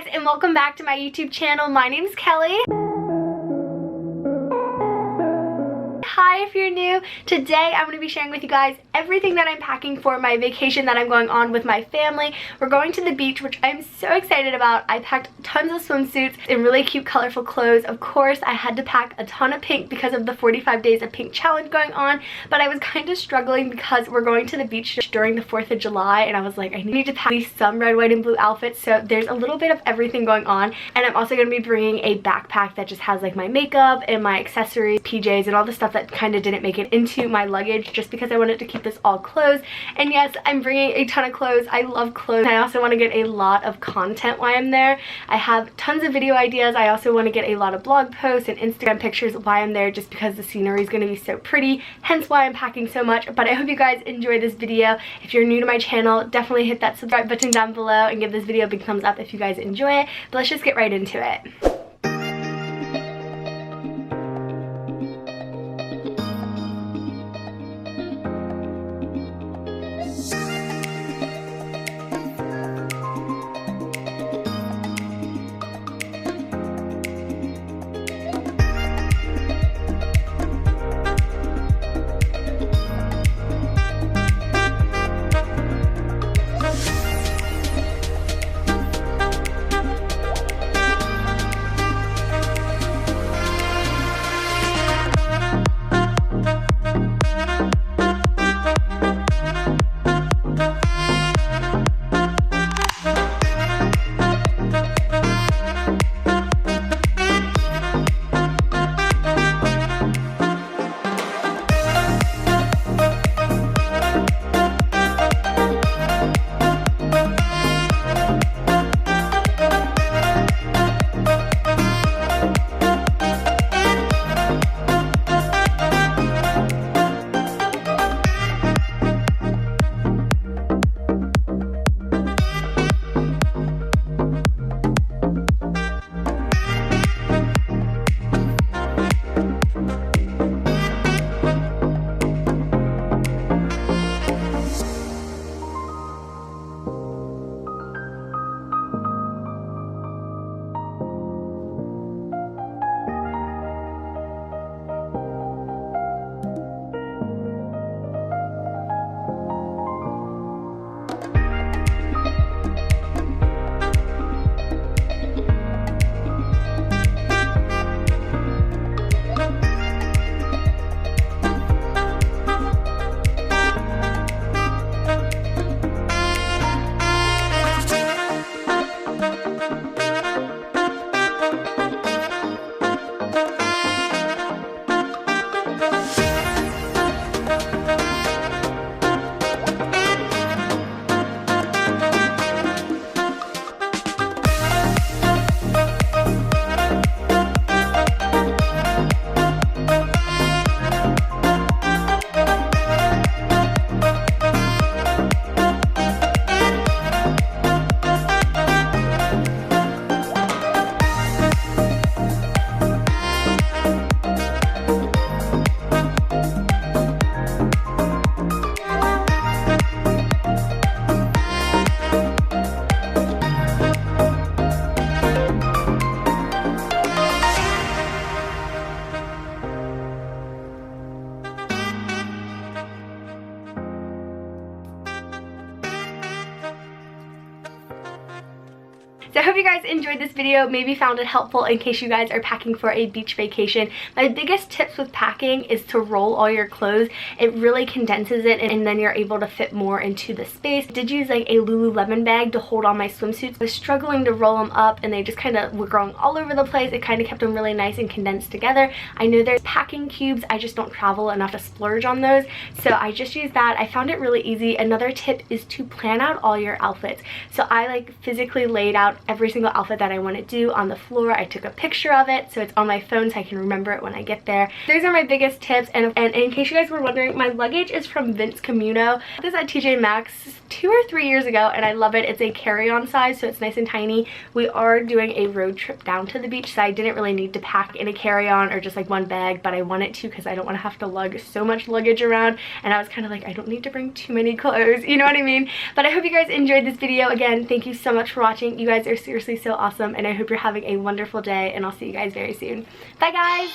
guys, and welcome back to my YouTube channel. My name is Kelly. Hi if you're new. Today I'm going to be sharing with you guys everything that I'm packing for my vacation that I'm going on with my family. We're going to the beach, which I'm so excited about. I packed tons of swimsuits and really cute colorful clothes. Of course, I had to pack a ton of pink because of the 45 days of pink challenge going on, but I was kind of struggling because we're going to the beach during the 4th of July, and I was like, I need to pack at least some red, white, and blue outfits, so there's a little bit of everything going on. And I'm also going to be bringing a backpack that just has like my makeup and my accessories, PJs, and all the stuff that kind of didn't make it into my luggage just because I wanted to keep this all clothes. And yes, I'm bringing a ton of clothes. I love clothes. I also want to get a lot of content while I'm there. I have tons of video ideas. I also want to get a lot of blog posts and Instagram pictures while I'm there just because the scenery is going to be so pretty, hence why I'm packing so much. But I hope you guys enjoy this video. If you're new to my channel, definitely hit that subscribe button down below and give this video a big thumbs up if you guys enjoy it. But let's just get right into it. So I hope you guys enjoyed this video, maybe found it helpful in case you guys are packing for a beach vacation. My biggest tips with packing is to roll all your clothes. It really condenses it and then you're able to fit more into the space. I did use like a Lululemon bag to hold on my swimsuits. I was struggling to roll them up and they just kind of were growing all over the place. It kind of kept them really nice and condensed together. I know there's packing cubes. I just don't travel enough to splurge on those. So I just used that. I found it really easy. Another tip is to plan out all your outfits. So I like physically laid out every single outfit that I want to do on the floor. I took a picture of it so it's on my phone so I can remember it when I get there. Those are my biggest tips, and in case you guys were wondering, my luggage is from Vince Camuto. This is at TJ Maxx 2 or 3 years ago and I love it. It's a carry-on size, so it's nice and tiny. We are doing a road trip down to the beach, so I didn't really need to pack in a carry-on or just like one bag, but I wanted to because I don't want to have to lug so much luggage around, and I was kind of like, I don't need to bring too many clothes, you know what I mean? But I hope you guys enjoyed this video. Again, thank you so much for watching. You guys are seriously seriously so awesome, and I hope you're having a wonderful day, and I'll see you guys very soon. Bye guys!